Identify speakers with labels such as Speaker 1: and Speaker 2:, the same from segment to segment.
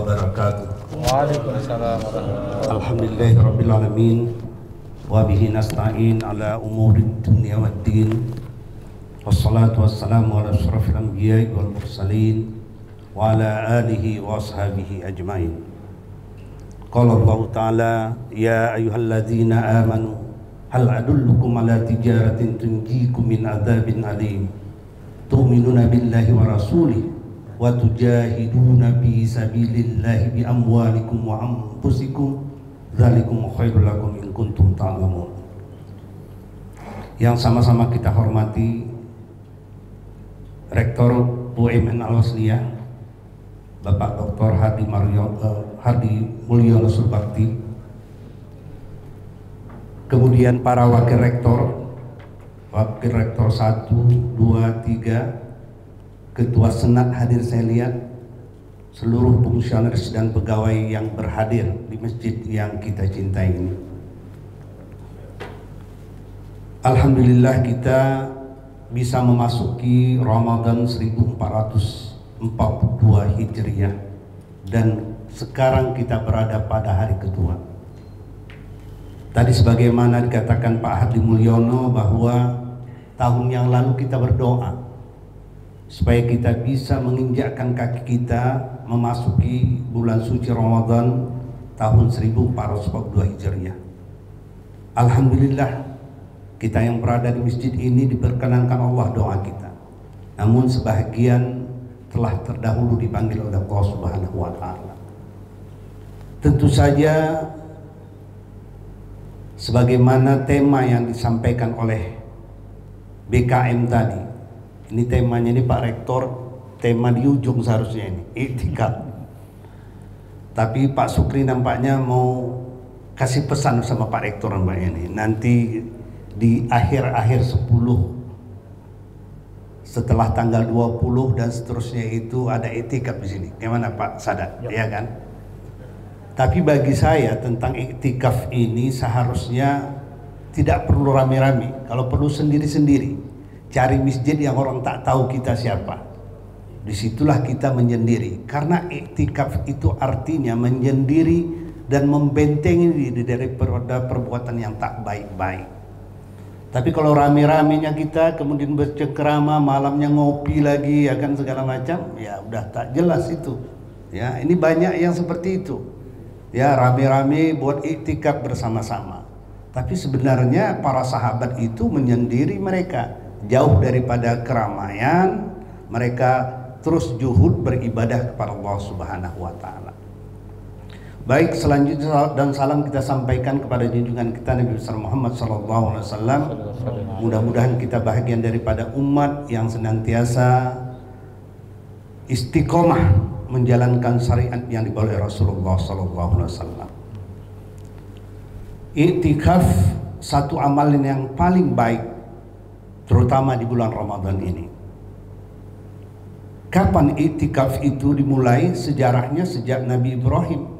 Speaker 1: wabarakatuh.
Speaker 2: Waalaikumsalam warahmatullahi wabarakatuh.
Speaker 1: Alhamdulillahirabbil alamin wa bihi nasta'in ala umurid dunya waddin. Wassalatu wassalamu ala asyrafil anbiya'i wal mursalin wa ala alihi wa ashabihi ajmain. Qala Allah Ta'ala, ya ayyuhalladzina amanu hal adullukum ala tijaratin tunjikum min adzabin alim tu'minuna billahi wa rasulih wa tujahiduna fi sabilillahi bi amwalikum wa anfusikum dzalikum khairul lakum in kuntum ta'lamun. Yang sama-sama kita hormati Rektor UMN Al-Wasliyah Bapak Dr. Hardi Mulyono Sulbakti, kemudian para wakil rektor 1, 2, 3, Ketua Senat hadir saya lihat, seluruh fungsionaris dan pegawai yang berhadir di masjid yang kita cintai ini. Alhamdulillah kita bisa memasuki Ramadan 1442 Hijriah dan sekarang kita berada pada hari kedua. Tadi sebagaimana dikatakan Pak Hardi Mulyono bahwa tahun yang lalu kita berdoa supaya kita bisa menginjakkan kaki kita memasuki bulan suci Ramadan tahun 1442 Hijriah. Alhamdulillah kita yang berada di masjid ini diperkenankan Allah doa kita. Namun sebahagian telah terdahulu dipanggil oleh Allah Subhanahu wa Ta'ala. Tentu saja sebagaimana tema yang disampaikan oleh BKM tadi, ini temanya ini Pak Rektor, tema di ujung seharusnya ini, iktikaf. Tapi Pak Sukri nampaknya mau kasih pesan sama Pak Rektor nampaknya ini. Nanti di akhir-akhir 10 setelah tanggal 20 dan seterusnya itu ada iktikaf di sini. Gimana Pak Sadat? Ya kan? Tapi bagi saya tentang iktikaf ini seharusnya tidak perlu rame-rame. Kalau perlu sendiri-sendiri. Cari masjid yang orang tak tahu kita siapa. Disitulah kita menyendiri. Karena iktikaf itu artinya menyendiri dan membentengi diri dari perbuatan yang tak baik-baik. Tapi kalau rame-ramenya kita kemudian bercengkerama, malamnya ngopi lagi, ya kan segala macam, ya udah tak jelas itu. Ya, ini banyak yang seperti itu. Ya, rame-rame buat iktikaf bersama-sama. Tapi sebenarnya para sahabat itu menyendiri mereka. Jauh daripada keramaian, mereka terus juhud beribadah kepada Allah Subhanahu wa Ta'ala. Baik, selanjutnya dan salam kita sampaikan kepada junjungan kita Nabi besar Muhammad sallallahu alaihi wasallam. Mudah-mudahan kita bahagian daripada umat yang senantiasa istiqomah menjalankan syariat yang dibawa oleh Rasulullah sallallahu alaihi wasallam. Iktikaf satu amalan yang paling baik, terutama di bulan Ramadan ini. Kapan iktikaf itu dimulai? Sejarahnya sejak Nabi Ibrahim.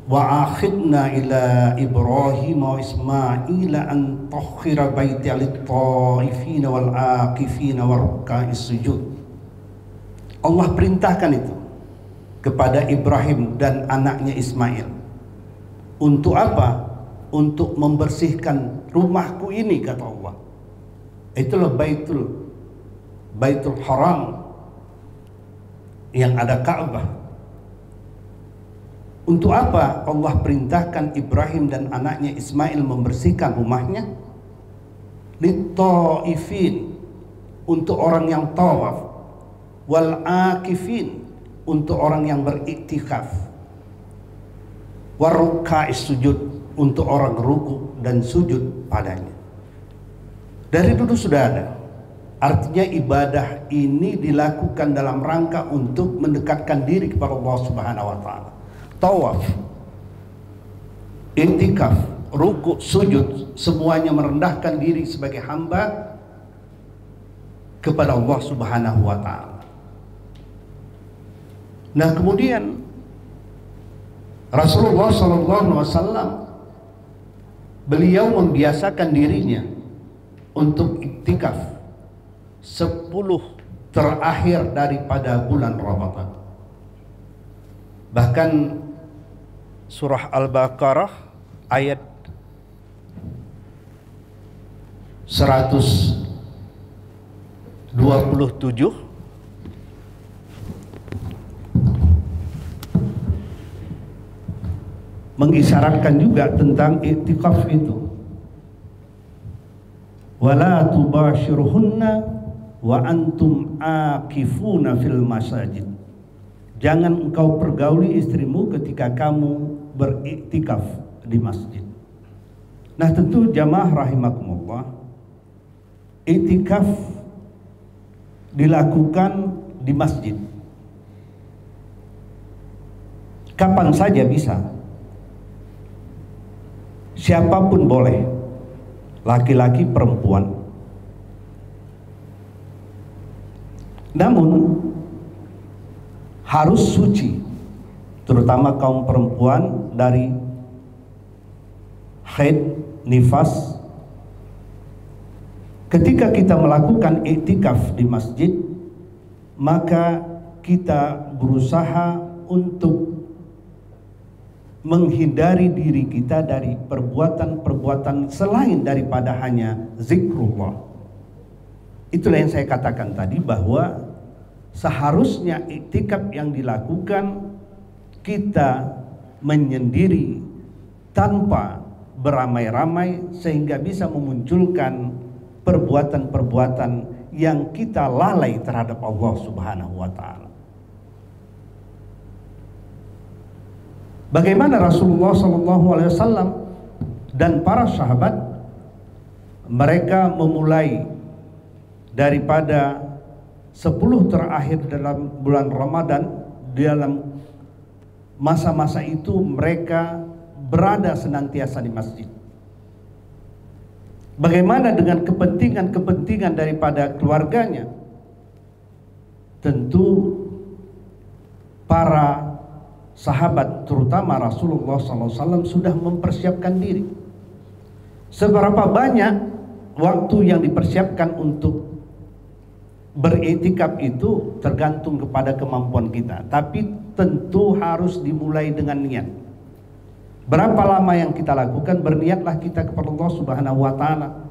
Speaker 1: Wa akhidna ila Ibrahim wa Ismaila an tahhira baiti lit-taifina wal aqifina wa ruk'a'is sujud. Allah perintahkan itu kepada Ibrahim dan anaknya Ismail. Untuk apa? Untuk membersihkan rumahku ini, kata Allah. Itulah Baitul Haram yang ada Ka'bah. Untuk apa Allah perintahkan Ibrahim dan anaknya Ismail membersihkan rumahnya? Lit-taifin, untuk orang yang tawaf, wal akifin, untuk orang yang beriktikaf, waruka'is sujud, untuk orang ruku dan sujud padanya. Dari dulu sudah ada. Artinya ibadah ini dilakukan dalam rangka untuk mendekatkan diri kepada Allah Subhanahu wa Ta'ala. Tawaf, iktikaf, ruku, sujud, semuanya merendahkan diri sebagai hamba kepada Allah Subhanahu wa Ta'ala. Nah, kemudian Rasulullah SAW beliau membiasakan dirinya untuk iktikaf 10 terakhir daripada bulan Ramadan. Bahkan surah Al-Baqarah ayat 127 mengisyaratkan juga tentang iktikaf itu. Wala tubashiruhunna wa antum aqifuna fil masajid. Jangan engkau pergauli istrimu ketika kamu beriktikaf di masjid. Nah, tentu jamaah rahimakumullah, iktikaf dilakukan di masjid kapan saja bisa. Siapapun boleh, laki-laki perempuan. Namun harus suci, terutama kaum perempuan dari haid, nifas. Ketika kita melakukan iktikaf di masjid, maka kita berusaha untuk menghindari diri kita dari perbuatan-perbuatan selain daripada hanya zikrullah. Itulah yang saya katakan tadi, bahwa seharusnya iktikaf yang dilakukan kita menyendiri tanpa beramai-ramai, sehingga bisa memunculkan perbuatan-perbuatan yang kita lalai terhadap Allah Subhanahu wa Ta'ala. Bagaimana Rasulullah SAW dan para sahabat, mereka memulai daripada 10 terakhir dalam bulan Ramadan. Dalam masa-masa itu mereka berada senantiasa di masjid. Bagaimana dengan kepentingan-kepentingan daripada keluarganya? Tentu para sahabat, terutama Rasulullah SAW, sudah mempersiapkan diri. Seberapa banyak waktu yang dipersiapkan untuk beriktikaf itu tergantung kepada kemampuan kita, tapi tentu harus dimulai dengan niat. Berapa lama yang kita lakukan, berniatlah kita kepada Allah Subhanahu wa Ta'ala.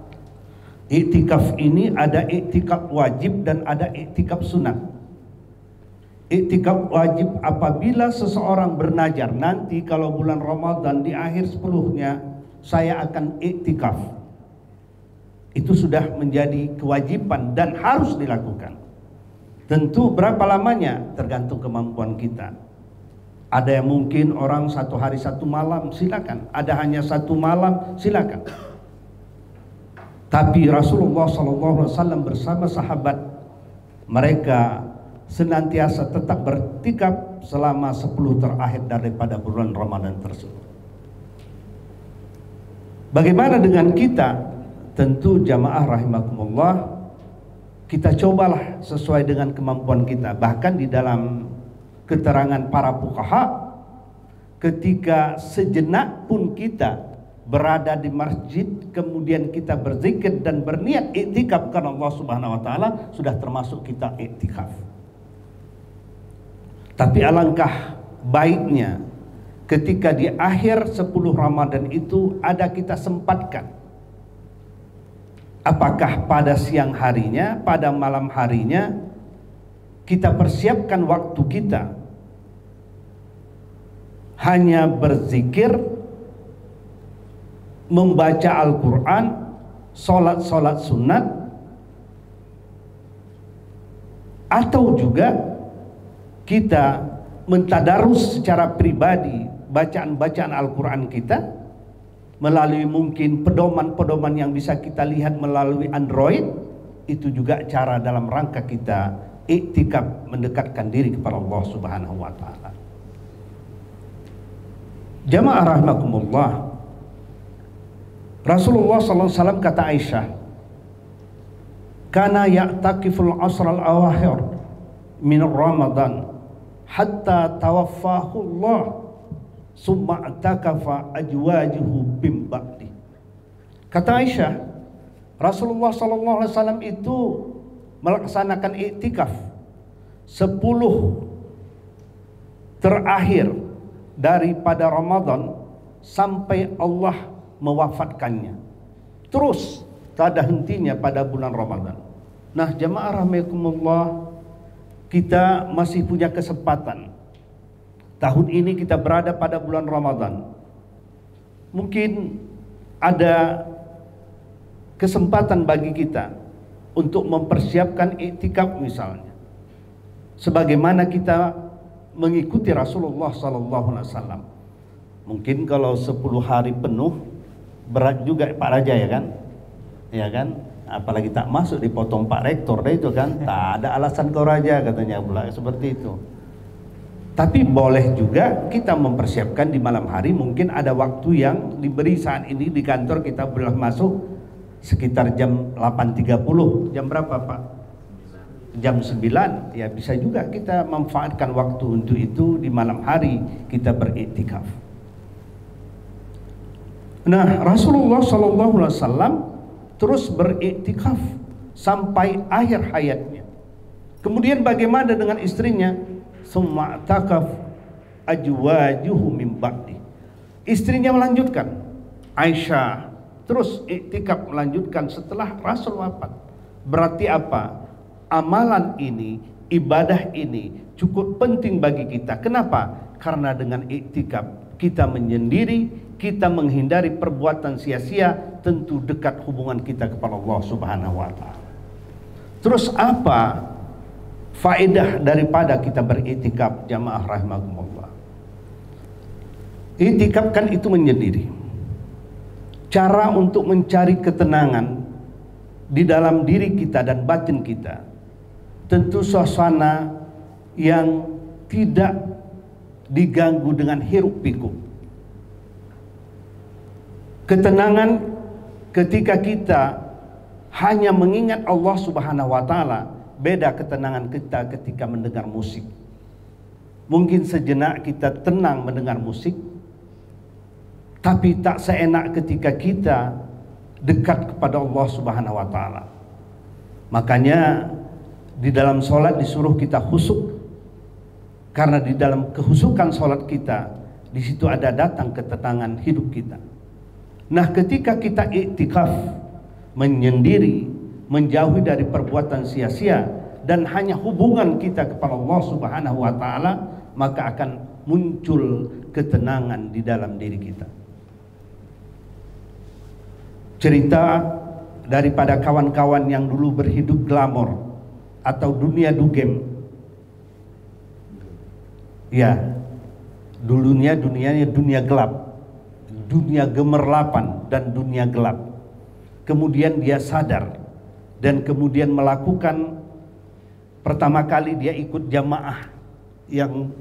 Speaker 1: Iktikaf ini ada iktikaf wajib dan ada iktikaf sunat. Iktikaf wajib apabila seseorang bernazar, nanti kalau bulan Ramadan di akhir 10-nya saya akan iktikaf. Itu sudah menjadi kewajiban dan harus dilakukan. Tentu berapa lamanya tergantung kemampuan kita. Ada yang mungkin orang 1 hari 1 malam, silakan. Ada hanya 1 malam, silakan. Tapi Rasulullah SAW bersama sahabat, mereka senantiasa tetap beriktikaf selama 10 terakhir daripada bulan Ramadan tersebut. Bagaimana dengan kita? Tentu jamaah rahimakumullah, kita cobalah sesuai dengan kemampuan kita. Bahkan di dalam keterangan para fuqaha, ketika sejenak pun kita berada di masjid, kemudian kita berzikir dan berniat iktikaf karena Allah Subhanahu wa Ta'ala, sudah termasuk kita iktikaf. Tapi alangkah baiknya ketika di akhir 10 Ramadan itu ada kita sempatkan. Apakah pada siang harinya, pada malam harinya, kita persiapkan waktu kita hanya berzikir, membaca Al-Quran, sholat sunat, atau juga kita mentadarus secara pribadi bacaan-bacaan Al-Quran kita melalui mungkin pedoman-pedoman yang bisa kita lihat melalui Android. Itu juga cara dalam rangka kita iktikaf, mendekatkan diri kepada Allah Subhanahu wa Ta'ala. Jamaah rahimakumullah, Rasulullah SAW kata Aisyah, kana ya'takiful asral awakhir min Ramadan hatta tawaffahu Allah summa atakafa ajwajuhu bim ba'di. Kata Aisyah, Rasulullah SAW itu melaksanakan iktikaf 10 terakhir daripada Ramadan sampai Allah mewafatkannya. Terus tak ada hentinya pada bulan Ramadan. Nah, jamaah rahimakumullah, kita masih punya kesempatan. Tahun ini kita berada pada bulan Ramadan. Mungkin ada kesempatan bagi kita untuk mempersiapkan iktikaf misalnya. Sebagaimana kita mengikuti Rasulullah SAW. Mungkin kalau 10 hari penuh berat juga Pak Raja, ya kan? Ya kan? Apalagi tak masuk dipotong Pak Rektor deh itu kan. Tak ada alasan kau Raja katanya pula seperti itu. Tapi boleh juga kita mempersiapkan di malam hari. Mungkin ada waktu yang diberi saat ini di kantor kita boleh masuk sekitar jam 8.30. Jam berapa Pak? Jam 9. Ya bisa juga kita manfaatkan waktu untuk itu di malam hari kita beriktikaf. Nah, Rasulullah SAW terus beriktikaf sampai akhir hayatnya. Kemudian bagaimana dengan istrinya? Summa takaf ajwajuhu min ba'di. Istrinya melanjutkan, Aisyah terus iktikaf melanjutkan setelah Rasul wafat. Berarti apa? Amalan ini, ibadah ini cukup penting bagi kita. Kenapa? Karena dengan iktikaf kita menyendiri, kita menghindari perbuatan sia-sia, tentu dekat hubungan kita kepada Allah Subhanahu wa taala. Terus apa faedah daripada kita beriktikaf, jamaah rahimakumullah? Iktikaf kan itu menyendiri. Cara untuk mencari ketenangan di dalam diri kita dan batin kita. Tentu suasana yang tidak diganggu dengan hiruk pikuk. Ketenangan ketika kita hanya mengingat Allah Subhanahu wa taala, beda ketenangan kita ketika mendengar musik. Mungkin sejenak kita tenang mendengar musik, tapi tak seenak ketika kita dekat kepada Allah Subhanahu wa taala. Makanya di dalam sholat disuruh kita khusyuk, karena di dalam kehusukan sholat kita, di situ ada datang ketenangan hidup kita. Nah, ketika kita iktikaf, menyendiri, menjauhi dari perbuatan sia-sia dan hanya hubungan kita kepada Allah Subhanahu wa taala, maka akan muncul ketenangan di dalam diri kita. Cerita daripada kawan-kawan yang dulu berhidup glamor atau dunia dugem. Ya, dulunya dunianya dunia gelap, dunia gemerlapan dan dunia gelap. Kemudian dia sadar dan kemudian melakukan, pertama kali dia ikut jamaah yang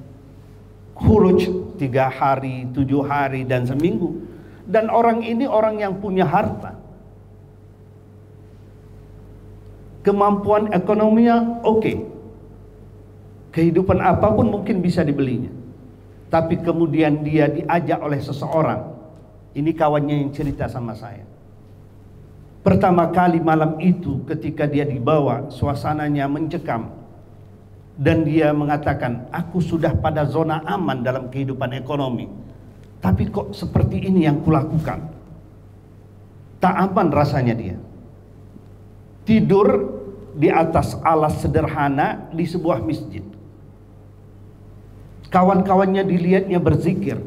Speaker 1: khuruj 3 hari, 7 hari dan seminggu. Dan orang ini orang yang punya harta, kemampuan ekonominya oke, kehidupan apapun mungkin bisa dibelinya. Tapi kemudian dia diajak oleh seseorang. Ini kawannya yang cerita sama saya. Pertama kali malam itu ketika dia dibawa, suasananya mencekam. Dan dia mengatakan, aku sudah pada zona aman dalam kehidupan ekonomi, tapi kok seperti ini yang kulakukan. Tak aman rasanya dia. Tidur di atas alas sederhana di sebuah masjid. Kawan-kawannya dilihatnya berzikir.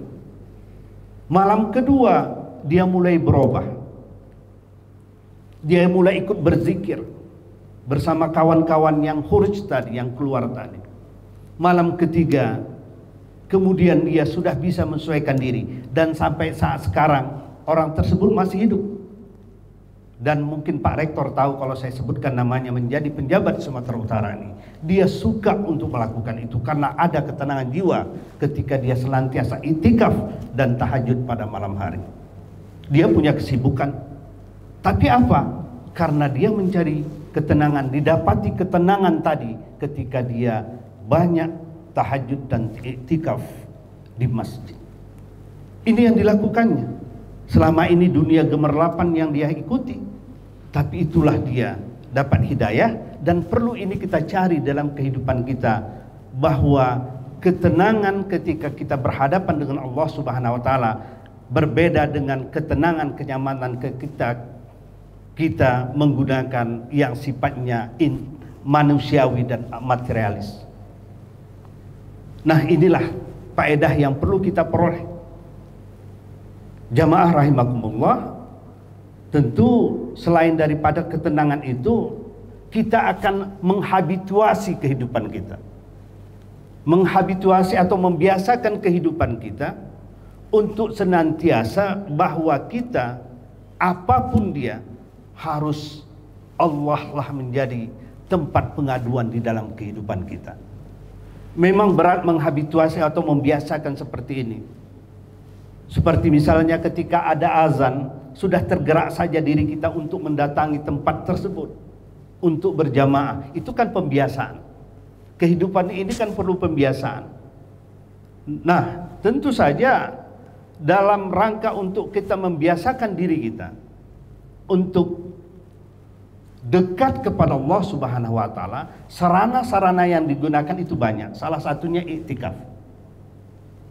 Speaker 1: Malam kedua dia mulai berubah. Dia mulai ikut berzikir bersama kawan-kawan yang khuruj tadi, yang keluar tadi. Malam ketiga kemudian dia sudah bisa menyesuaikan diri, dan sampai saat sekarang orang tersebut masih hidup. Dan mungkin Pak Rektor tahu kalau saya sebutkan namanya, menjadi penjabat Sumatera Utara ini. Dia suka untuk melakukan itu karena ada ketenangan jiwa ketika dia senantiasa iktikaf dan tahajud pada malam hari. Dia punya kesibukan, tapi apa? Karena dia mencari ketenangan, didapati ketenangan tadi ketika dia banyak tahajud dan iktikaf di masjid. Ini yang dilakukannya. Selama ini dunia gemerlapan yang dia ikuti, tapi itulah dia dapat hidayah. Dan perlu ini kita cari dalam kehidupan kita, bahwa ketenangan ketika kita berhadapan dengan Allah Subhanahu wa taala berbeda dengan ketenangan kenyamanan kita menggunakan yang sifatnya manusiawi dan materialis. Nah, inilah faedah yang perlu kita peroleh. Jamaah rahimakumullah, tentu selain daripada ketenangan itu, kita akan menghabituasi kehidupan kita. Menghabituasi atau membiasakan kehidupan kita untuk senantiasa bahwa kita apapun dia harus Allah lah menjadi tempat pengaduan di dalam kehidupan kita. Memang berat menghabituasi atau membiasakan seperti ini. Seperti misalnya ketika ada azan, sudah tergerak saja diri kita untuk mendatangi tempat tersebut untuk berjamaah. Itu kan pembiasaan. Kehidupan ini kan perlu pembiasaan. Nah, tentu saja dalam rangka untuk kita membiasakan diri kita untuk dekat kepada Allah Subhanahu wa taala, sarana-sarana yang digunakan itu banyak. Salah satunya iktikaf.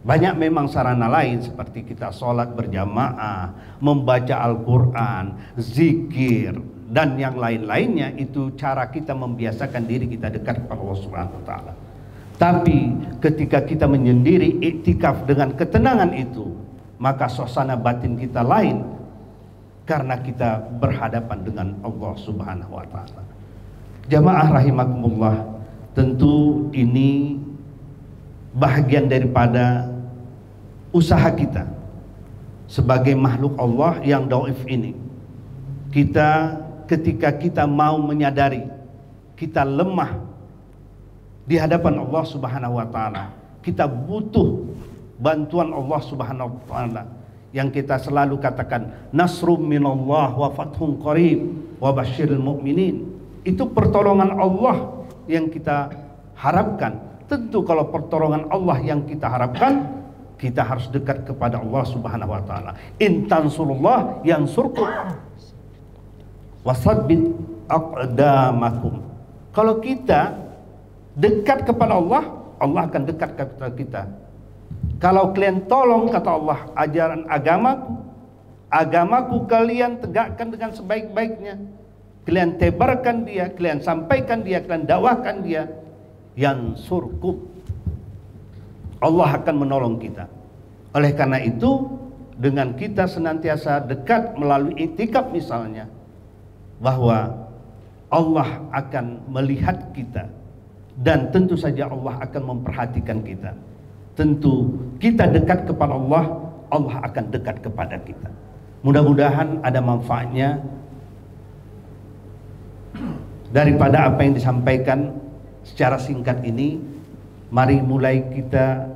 Speaker 1: Banyak memang sarana lain seperti kita sholat berjamaah, membaca Al-Quran, zikir, dan yang lain-lainnya. Itu cara kita membiasakan diri kita dekat kepada Allah Subhanahu wa taala. Tapi ketika kita menyendiri iktikaf dengan ketenangan itu, maka suasana batin kita lain karena kita berhadapan dengan Allah Subhanahu wa taala. Jamaah rahimakumullah, tentu ini bahagian daripada usaha kita sebagai makhluk Allah yang dhaif ini. Kita ketika kita mau menyadari kita lemah di hadapan Allah Subhanahu wa taala, kita butuh bantuan Allah Subhanahu wa taala yang kita selalu katakan nasrum minallah wa fathun qarib wa basyiril mu'minin. Itu pertolongan Allah yang kita harapkan. Tentu kalau pertolongan Allah yang kita harapkan, kita harus dekat kepada Allah Subhanahu wa taala. In tansurullah yansurkum wasabbit aqdamakum. Kalau kita dekat kepada Allah, Allah akan dekat kepada kita. Kalau kalian tolong, kata Allah, ajaran agamaku kalian tegakkan dengan sebaik-baiknya. Kalian tebarkan dia, kalian sampaikan dia, kalian dakwahkan dia, yansurkum. Allah akan menolong kita. Oleh karena itu, dengan kita senantiasa dekat melalui iktikaf misalnya, bahwa Allah akan melihat kita dan tentu saja Allah akan memperhatikan kita. Tentu kita dekat kepada Allah, Allah akan dekat kepada kita. Mudah-mudahan ada manfaatnya daripada apa yang disampaikan secara singkat ini. Mari mulai kita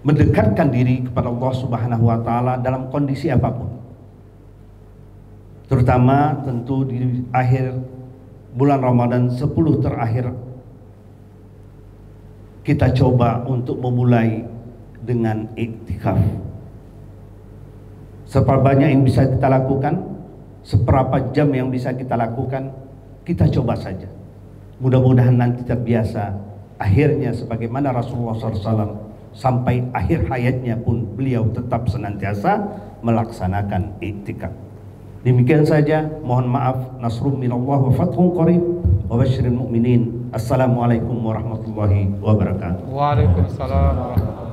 Speaker 1: mendekatkan diri kepada Allah Subhanahu wa taala dalam kondisi apapun. Terutama tentu di akhir bulan Ramadan 10 terakhir, kita coba untuk memulai dengan iktikaf. Seberapa banyak yang bisa kita lakukan, seberapa jam yang bisa kita lakukan, kita coba saja. Mudah-mudahan nanti terbiasa. Akhirnya sebagaimana Rasulullah SAW sampai akhir hayatnya pun beliau tetap senantiasa melaksanakan iktikaf. Demikian saja, mohon maaf. Nasrum minallah wa fathun qarib wa basyiril mu'minin. Assalamualaikum warahmatullahi wabarakatuh.
Speaker 2: Waalaikumsalam warahmatullahi wabarakatuh.